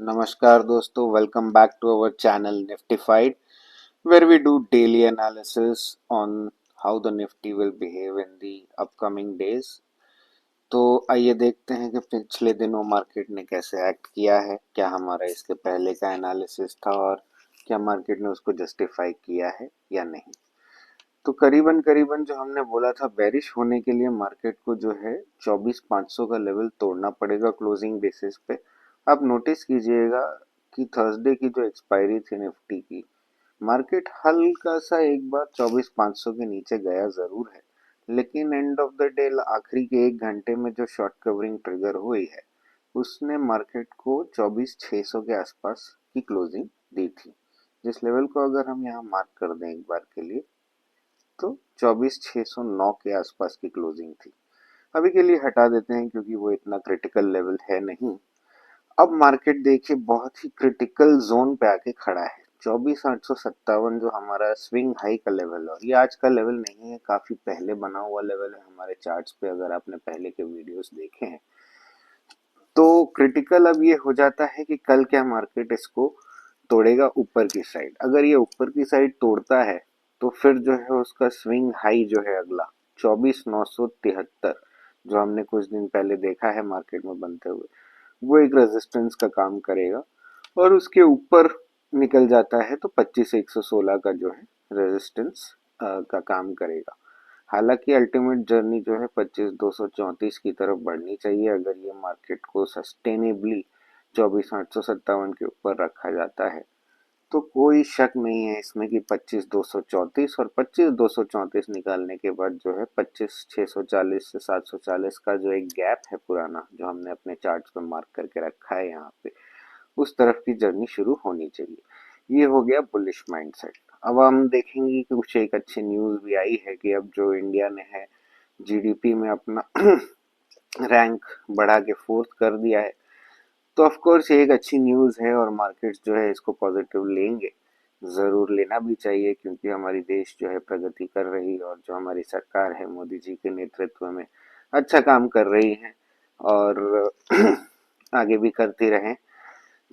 नमस्कार दोस्तों, welcome back to our channel Niftified where we do daily analysis on how the Nifty will behave in the upcoming days। तो आइए देखते हैं कि पिछले दिनों मार्केट ने कैसे एक्ट किया है, क्या हमारा इसके पहले का एनालिसिस था और क्या मार्केट ने उसको जस्टिफाई किया है या नहीं। तो करीबन करीबन जो हमने बोला था बेरिश होने के लिए मार्केट को जो है 24,500 का लेवल तोड़ना पड़ेगा क्लोजिंग बेसिस पे। आप नोटिस कीजिएगा कि थर्सडे की जो एक्सपायरी थी निफ्टी की, मार्केट हल्का सा एक बार 24,500 के नीचे गया जरूर है, लेकिन एंड ऑफ द डे आखिरी के एक घंटे में जो शॉर्ट कवरिंग ट्रिगर हुई है उसने मार्केट को 24,600 के आसपास की क्लोजिंग दी थी। जिस लेवल को अगर हम यहाँ मार्क कर दें एक बार के लिए तो 24,609 के आसपास की क्लोजिंग थी। अभी के लिए हटा देते हैं क्योंकि वो इतना क्रिटिकल लेवल है नहीं। अब मार्केट देखिए बहुत ही क्रिटिकल जोन पे आके खड़ा है। 24,857 जो हमारा स्विंग हाई का लेवल है, और ये आज का लेवल नहीं है, काफी पहले बना हुआ लेवल है हमारे चार्ट्स पे। अगर आपने पहले के वीडियोस देखे हैं तो क्रिटिकल अब ये हो जाता है कि कल क्या मार्केट इसको तोड़ेगा ऊपर की साइड। अगर ये ऊपर की साइड तोड़ता है तो फिर जो है उसका स्विंग हाई जो है अगला 24,973 जो हमने कुछ दिन पहले देखा है मार्केट में बनते हुए, वो एक रेजिस्टेंस का काम करेगा। और उसके ऊपर निकल जाता है तो 25,116 का जो है रेजिस्टेंस का काम करेगा। हालांकि अल्टीमेट जर्नी जो है 25,234 की तरफ बढ़नी चाहिए अगर ये मार्केट को सस्टेनेबली 24,857 के ऊपर रखा जाता है। तो कोई शक नहीं है इसमें कि 25,234 और 25,234 निकालने के बाद जो है 25,640 से 740 का जो एक गैप है पुराना, जो हमने अपने चार्ट्स पे मार्क करके रखा है यहाँ पे, उस तरफ की जर्नी शुरू होनी चाहिए। ये हो गया बुलिश माइंडसेट। अब हम देखेंगे कि कुछ एक अच्छी न्यूज भी आई है कि अब जो इंडिया ने है जीडीपी में अपना रैंक बढ़ा के फोर्थ कर दिया है। तो ऑफ कोर्स ये एक अच्छी न्यूज है और मार्केट्स जो है इसको पॉजिटिव लेंगे। जरूर लेना भी चाहिए क्योंकि हमारी देश जो है प्रगति कर रही है और जो हमारी सरकार है मोदी जी के नेतृत्व में अच्छा काम कर रही है और आगे भी करती रहे।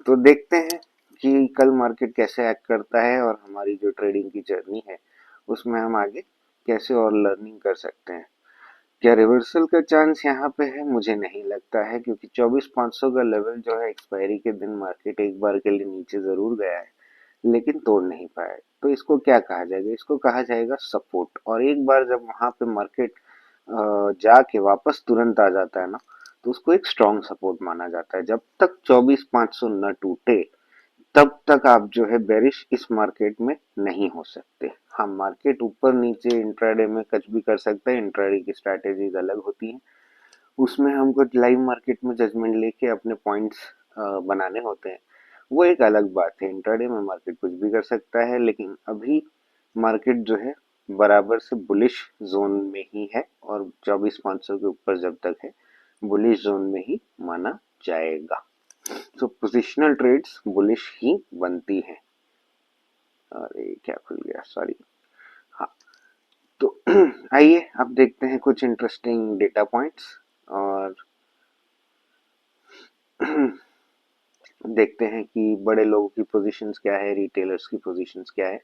तो देखते हैं कि कल मार्केट कैसे एक्ट करता है और हमारी जो ट्रेडिंग की जर्नी है उसमें हम आगे कैसे और लर्निंग कर सकते हैं। क्या रिवर्सल का चांस यहाँ पे है? मुझे नहीं लगता है क्योंकि 24,500 का लेवल जो है एक्सपायरी के दिन मार्केट एक बार के लिए नीचे जरूर गया है लेकिन तोड़ नहीं पाया। तो इसको क्या कहा जाएगा? इसको कहा जाएगा सपोर्ट। और एक बार जब वहां पे मार्केट जाके वापस तुरंत आ जाता है ना, तो उसको एक स्ट्रॉन्ग सपोर्ट माना जाता है। जब तक 24,500 न टूटे तब तक आप जो है बेरिश इस मार्केट में नहीं हो सकते। हाँ, मार्केट ऊपर नीचे इंट्राडे में कुछ भी कर सकता है, इंट्राडे की स्ट्रैटेजीज अलग होती हैं। उसमें हमको लाइव मार्केट में जजमेंट लेके अपने पॉइंट्स बनाने होते हैं, वो एक अलग बात है। इंट्राडे में मार्केट कुछ भी कर सकता है, लेकिन अभी मार्केट जो है बराबर से बुलिश जोन में ही है और 24,500 के ऊपर जब तक है बुलिश जोन में ही माना जाएगा। तो पोजिशनल ट्रेड्स बुलिश ही बनती हैं। अरे क्या खुल गया, सॉरी। हाँ, तो आइए अब देखते हैं कुछ इंटरेस्टिंग डेटा पॉइंट्स और देखते हैं कि बड़े लोगों की पोजीशंस क्या है, रिटेलर्स की पोजीशंस क्या है।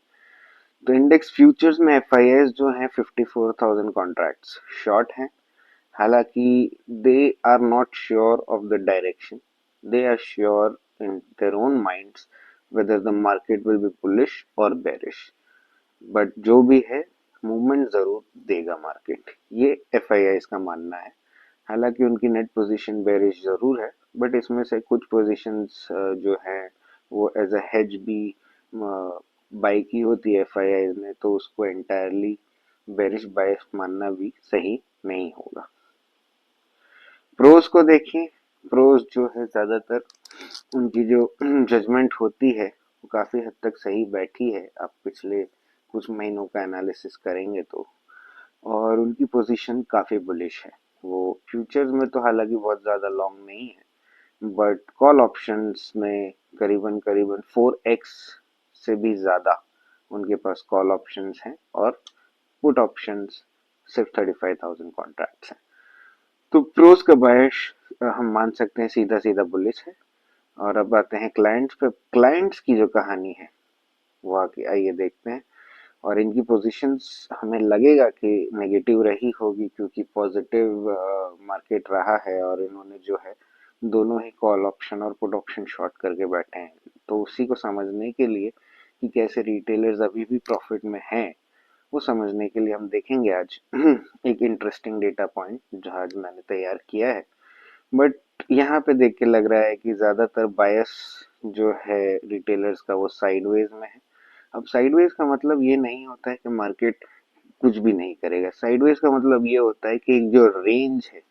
तो इंडेक्स फ्यूचर्स में एफआईएस जो है 54,000 कॉन्ट्रैक्ट्स शॉर्ट हैं। हालांकि they are not sure of the direction, they are sure in their own minds whether the market will be bullish or bearish, but जो भी है मूवमेंट जरूर देगा मार्केट, ये एफआईआई का मानना है। हालांकि उनकी नेट पोजीशन बेरिश जरूर है, बट इसमें से कुछ पोजीशंस जो है वो एज अ हेज भी बाई की होती है एफआईआई ने, तो उसको एंटायरली बेरिश बायस मानना भी सही नहीं होगा। प्रोज को देखिए। प्रोज जो है ज्यादातर उनकी जो जजमेंट होती है वो काफी हद तक सही बैठी है। आप पिछले कुछ महीनों का एनालिसिस करेंगे तो, और उनकी पोजीशन काफी बुलिश है। वो फ्यूचर्स में तो हालांकि बहुत ज्यादा लॉन्ग नहीं है, बट कॉल ऑप्शंस में करीबन करीबन 4x से भी ज्यादा उनके पास कॉल ऑप्शंस हैं और पुट ऑप्शंस सिर्फ 35,000 कॉन्ट्रैक्ट्स हैं। तो प्रोज का बायस हम मान सकते हैं सीधा सीधा बुलिश है। और अब आते हैं क्लाइंट्स पे। क्लाइंट्स की जो कहानी है वो आगे आइए देखते हैं। और इनकी पोजीशंस हमें लगेगा कि नेगेटिव रही होगी, क्योंकि पॉजिटिव मार्केट रहा है और इन्होंने जो है दोनों ही कॉल ऑप्शन और पुट ऑप्शन शॉर्ट करके बैठे हैं। तो उसी को समझने के लिए कि कैसे रिटेलर्स अभी भी प्रॉफिट में हैं, वो समझने के लिए हम देखेंगे आज एक इंटरेस्टिंग डेटा पॉइंट जो आज मैंने तैयार किया है। बट यहाँ पे देख के लग रहा है कि ज्यादातर बायस जो है रिटेलर्स का वो साइडवेज में है। अब साइडवेज का मतलब ये नहीं होता है कि मार्केट कुछ भी नहीं करेगा। साइडवेज का मतलब ये होता है कि एक जो रेंज है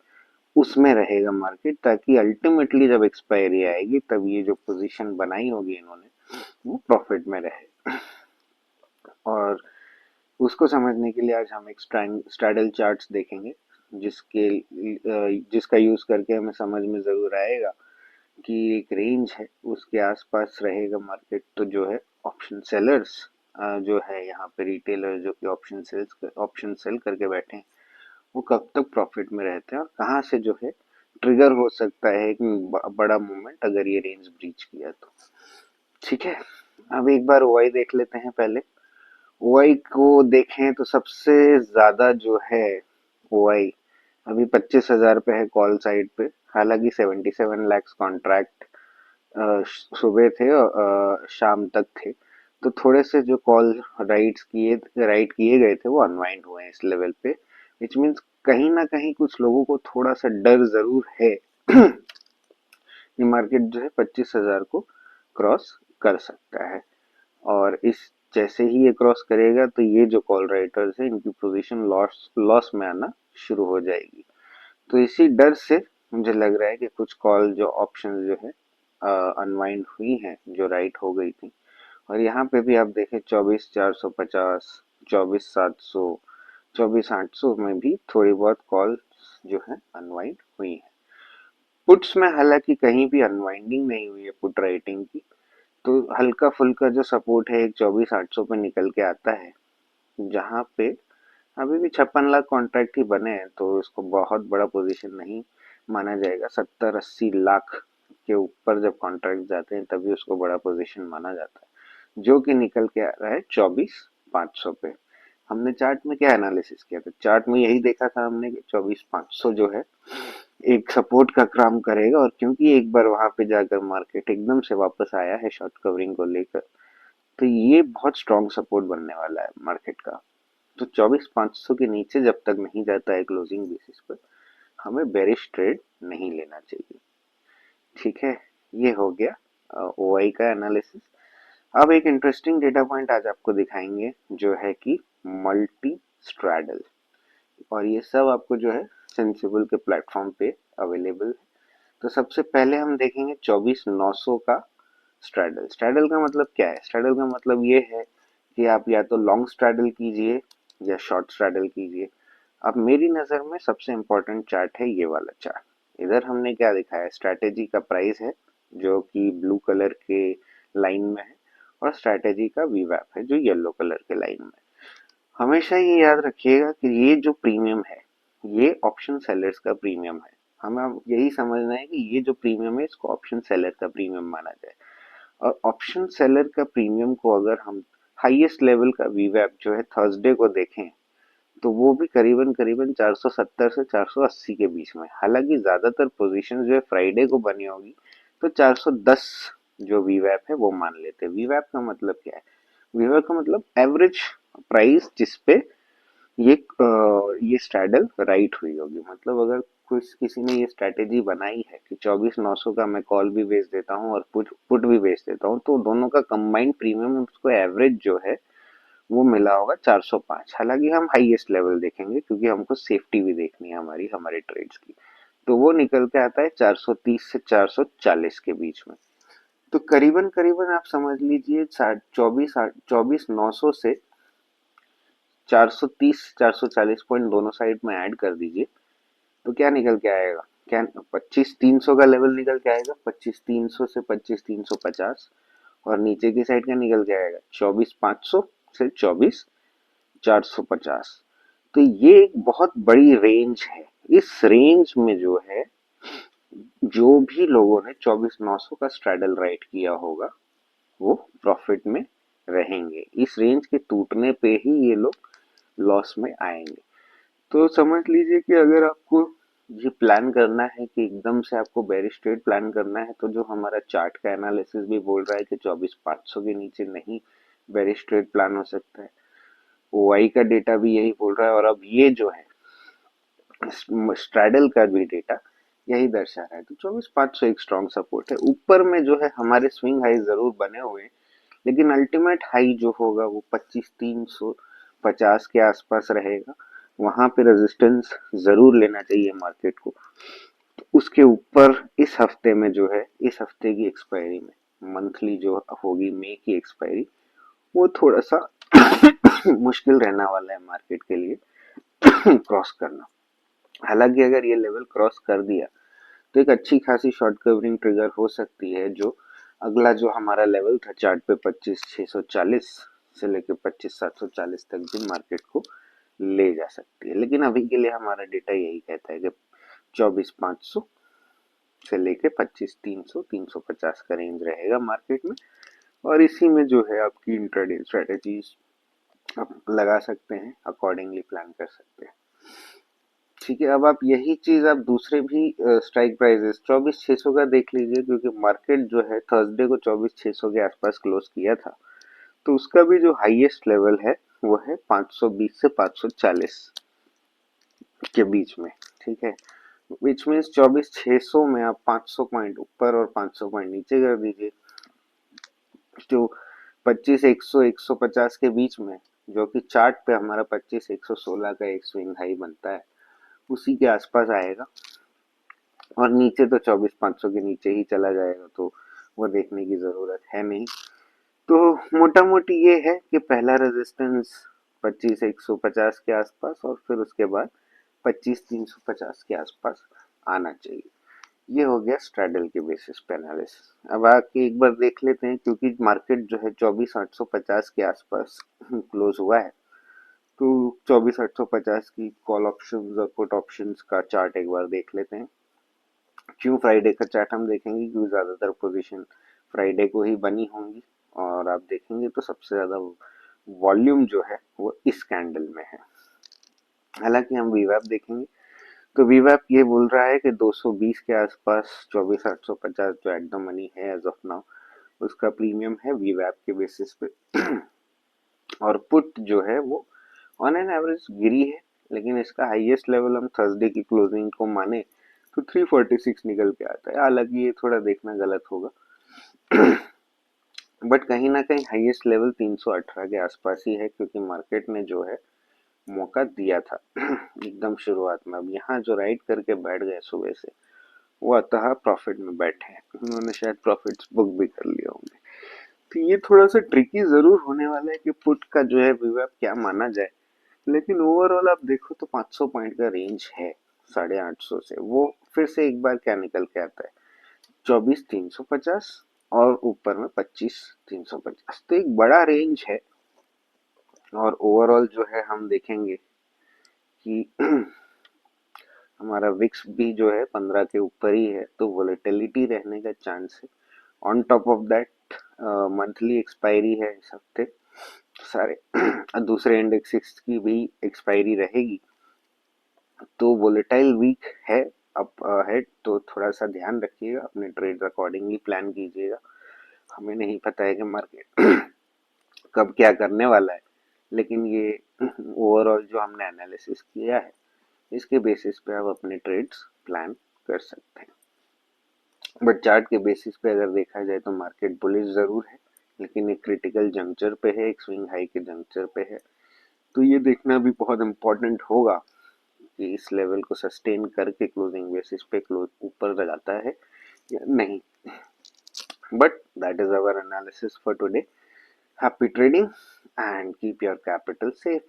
उसमें रहेगा मार्केट, ताकि अल्टीमेटली जब एक्सपायरी आएगी तब ये जो पोजीशन बनाई होगी इन्होंने वो प्रॉफिट में रहे। और उसको समझने के लिए आज हम एक स्ट्रैडल चार्ट्स देखेंगे, जिसके जिसका यूज करके हमें समझ में जरूर आएगा कि एक रेंज है उसके आसपास रहेगा मार्केट। तो जो है ऑप्शन सेलर्स जो है यहाँ पे रिटेलर जो कि ऑप्शन सेल करके बैठे हैं, वो कब तक प्रॉफिट में रहते हैं और कहाँ से जो है ट्रिगर हो सकता है एक बड़ा मूवमेंट अगर ये रेंज ब्रीच किया तो। ठीक है, अब एक बार ओआई देख लेते हैं पहले। ओआई को देखें तो सबसे ज्यादा जो है ओआई अभी 25,000 पे है कॉल साइड पे। हालांकि 77 लाख कॉन्ट्रैक्ट सुबह थे और शाम तक थे। तो थोड़े से जो कॉल राइट किए गए थे वो अनवाइंड हुए हैं इस लेवल पे। विच मीन्स कहीं ना कहीं कुछ लोगों को थोड़ा सा डर जरूर है कि मार्केट जो है 25,000 को क्रॉस कर सकता है। और इस जैसे ही ये क्रॉस करेगा तो ये जो कॉल राइटर्स है इनकी पोजीशन लॉस लॉस में आना शुरू हो जाएगी। तो इसी डर से मुझे लग रहा है कि कुछ कॉल जो ऑप्शन जो है अनवाइंड हुई हैं, जो राइट हो गई थी। और यहाँ पे भी आप देखें 24,450, 24,700, 24,800 में भी थोड़ी बहुत कॉल जो है अनवाइंड हुई है। पुट्स में हालांकि कहीं भी अनवाइंडिंग नहीं हुई है पुट राइटिंग की। तो हल्का फुल्का जो सपोर्ट है एक 24,800 पे निकल के आता है, जहाँ पे अभी भी 56 लाख कॉन्ट्रैक्ट ही बने हैं। तो इसको बहुत बड़ा पोजीशन नहीं माना जाएगा। 70-80 लाख के ऊपर जब कॉन्ट्रैक्ट जाते हैं तभी उसको बड़ा पोजीशन माना जाता है, जो कि निकल के आ रहा है 24,500 पे। हमने चार्ट में क्या एनालिसिस किया था? चार्ट में यही देखा था हमने कि 24,500 जो है एक सपोर्ट का काम करेगा। और क्योंकि एक बार वहां पे जाकर मार्केट एकदम से वापस आया है शॉर्ट कवरिंग को लेकर, तो ये बहुत स्ट्रॉन्ग सपोर्ट बनने वाला है मार्केट का। तो 24,500 के नीचे जब तक नहीं जाता है क्लोजिंग बेसिस पर, हमें बेरिश ट्रेड नहीं लेना चाहिए। ठीक है, ये हो गया ओआई का एनालिसिस। अब एक इंटरेस्टिंग डेटा पॉइंट आज आपको दिखाएंगे जो है कि मल्टी स्ट्रैडल। और ये सब आपको जो है सेंसिबल के प्लेटफॉर्म पे अवेलेबल है। तो सबसे पहले हम देखेंगे 24,900 का स्ट्रैडल। स्ट्रैडल का मतलब क्या है? स्ट्रैडल का मतलब ये है कि आप या तो लॉन्ग स्ट्रैडल कीजिए या शॉर्ट स्ट्रैडल कीजिए। अब मेरी नज़र में सबसे इम्पोर्टेंट चार्ट है ये वाला चार्ट। इधर हमने क्या दिखाया? स्ट्रैटेजी का प्राइस है जो कि ब्लू कलर के लाइन में है, और स्ट्रैटेजी का वीवैप है जो येलो कलर के लाइन में है। हमेशा ये याद रखिएगा कि ये जो प्रीमियम है ये ऑप्शन सेलर्स का प्रीमियम है। हमें अब यही समझना है कि ये जो प्रीमियम है इसको ऑप्शन सेलर का प्रीमियम माना जाए। और ऑप्शन सेलर का प्रीमियम को अगर हम हाईएस्ट लेवल का वीवैप जो है थर्सडे को देखें, तो वो भी करीबन करीबन 470 से 480 के बीच में। हालांकि ज्यादातर पोजीशन जो है फ्राइडे को बनी होगी, तो 410 जो वीवैप है वो मान लेते हैं। वीवैप का मतलब क्या है? वीवैप का मतलब एवरेज प्राइस जिसपे ये स्ट्रैडल राइट हुई होगी। मतलब अगर कुछ किसी ने ये स्ट्रैटेजी बनाई है कि 24,900 का मैं कॉल भी बेच देता हूँ और पुट भी बेच देता हूँ, तो दोनों का कंबाइंड प्रीमियम उसको एवरेज जो है वो मिला होगा 405। हालांकि हम हाईएस्ट लेवल देखेंगे क्योंकि हमको सेफ्टी भी देखनी है हमारी हमारे ट्रेड्स की। तो वो निकल के आता है 430 से 440 के बीच में। तो करीबन करीबन आप समझ लीजिए 24,900 से 430 440 पॉइंट दोनों साइड में ऐड कर दीजिए, तो क्या निकल के आएगा? क्या 25,300 का लेवल निकल के आएगा? 25,300 से 25,350। और नीचे की साइड का निकल के आएगा 24,500 से 24,450। तो ये एक बहुत बड़ी रेंज है। इस रेंज में जो है जो भी लोगों ने 24,900 का स्ट्रैडल राइट किया होगा वो प्रॉफिट में रहेंगे। इस रेंज के टूटने पे ही ये लोग लॉस में आएंगे। तो समझ लीजिए कि अगर आपको ये प्लान करना है कि एकदम से आपको बेरिश ट्रेड प्लान करना है, तो जो हमारा चार्ट का एनालिसिस भी बोल रहा है कि 24,500 के नीचे नहीं बेरिश ट्रेड प्लान हो सकता है, ओआई का डेटा भी यही बोल रहा है, और अब ये जो है स्ट्रैडल का भी डेटा यही दर्शा रहा है। तो 24,500 एक स्ट्रॉन्ग सपोर्ट है। ऊपर में जो है हमारे स्विंग हाई जरूर बने हुए हैं, लेकिन अल्टीमेट हाई जो होगा वो 25,350 के आसपास रहेगा। वहां पे रेजिस्टेंस जरूर लेना चाहिए मार्केट को। तो उसके ऊपर इस हफ्ते में जो है, इस हफ्ते की एक्सपायरी में मंथली जो होगी मई की एक्सपायरी, वो थोड़ा सा मुश्किल रहने वाला है मार्केट के लिए क्रॉस करना। हालांकि अगर ये लेवल क्रॉस कर दिया तो एक अच्छी खासी शॉर्ट कवरिंग ट्रिगर हो सकती है, जो अगला जो हमारा लेवल था चार्ट पे 25,640 से लेकर 25,740 तक भी मार्केट को ले जा सकती है। लेकिन अभी के लिए हमारा डेटा यही कहता है कि 24,500 से लेके 25,300 350 का रेंज रहेगा मार्केट में, और इसी में जो है आपकी इंट्राडे स्ट्रेटेजीज आप लगा सकते हैं, अकॉर्डिंगली प्लान कर सकते हैं। ठीक है, अब आप यही चीज आप दूसरे भी स्ट्राइक प्राइसेस 24,600 का देख लीजिए, क्योंकि मार्केट जो है थर्सडे को 24,600 के आसपास क्लोज किया था। तो उसका भी जो हाईएस्ट लेवल है वो है 520 से 540 के बीच में। ठीक है, विच मीन्स 24,600 में आप 500 पॉइंट ऊपर और 500 पॉइंट नीचे कर दीजिए, जो 25,100 150 के बीच में, जो कि चार्ट पे हमारा 25,116 का एक स्विंग हाई बनता है, उसी के आसपास आएगा। और नीचे तो 24,500 के नीचे ही चला जाएगा, तो वो देखने की जरूरत है नहीं। तो मोटा मोटी ये है कि पहला रेजिस्टेंस 25,150 के आसपास, और फिर उसके बाद 25,350 के आसपास आना चाहिए। ये हो गया स्ट्रैडल के बेसिस पे एनालिसिस। अब आके एक बार देख लेते हैं, क्योंकि मार्केट जो है 24,850 के आसपास क्लोज हुआ है, तो 24,850 की कॉल ऑप्शंस और पुट ऑप्शंस का चार्ट एक बार देख लेते हैं। क्यों फ्राइडे का चार्ट हम देखेंगे, क्योंकि ज्यादातर पोजीशन फ्राइडे को ही बनी होंगी, और आप देखेंगे तो सबसे ज्यादा वॉल्यूम जो है वो इस कैंडल में है। हालांकि हम वीवैप देखेंगे तो वीवैप ये बोल रहा है कि 220 के आसपास 24,850 जो एट द मनी है एज ऑफ नाउ, उसका प्रीमियम है वीवैप के बेसिस पे। और पुट जो है वो ऑन एन एवरेज गिरी है, लेकिन इसका हाईएस्ट लेवल हम थर्सडे की क्लोजिंग को माने तो 346 निकल के आता है। हालांकि ये थोड़ा देखना गलत होगा, बट कहीं ना कहीं हाईएस्ट लेवल 318 के आसपास ही है, क्योंकि मार्केट ने जो है मौका दिया था एकदम शुरुआत में। अब यहाँ जो राइट करके बैठ गए सुबह से, वो अतः प्रॉफिट में बैठे हैं, उन्होंने शायद प्रॉफिट्स बुक भी कर लिए होंगे। तो ये थोड़ा सा ट्रिकी जरूर होने वाला है कि पुट का जो है वीवैप क्या माना जाए। लेकिन ओवरऑल आप देखो तो 500 पॉइंट का रेंज है 850 से, वो फिर से एक बार क्या निकल के आता है 24,350 और ऊपर में 25,350, तो एक बड़ा रेंज है। और ओवरऑल जो है हम देखेंगे कि हमारा विक्स भी जो है 15 के ऊपर ही है, तो वोलेटिलिटी रहने का चांस है। On top of that monthly expiry है इस हफ्ते सारे दूसरे इंडेक्सेस की भी एक्सपायरी रहेगी, तो वोलेटाइल वीक है अप हेड। तो थोड़ा सा ध्यान रखिएगा, अपने ट्रेड अकॉर्डिंगली प्लान कीजिएगा। हमें नहीं पता है कि मार्केट कब क्या करने वाला है, लेकिन ये ओवरऑल जो हमने एनालिसिस किया है, इसके बेसिस पे आप अपने ट्रेड्स प्लान कर सकते हैं। बट चार्ट के बेसिस पे अगर देखा जाए तो मार्केट बुलिश जरूर है, लेकिन एक क्रिटिकल जंक्चर पे है, एक स्विंग हाई के जंक्चर पे है। तो ये देखना भी बहुत इंपॉर्टेंट होगा कि इस लेवल को सस्टेन करके क्लोजिंग बेसिस पे क्लोज ऊपर जाता है या नहीं। But that is our analysis for today. Happy trading and keep your capital safe.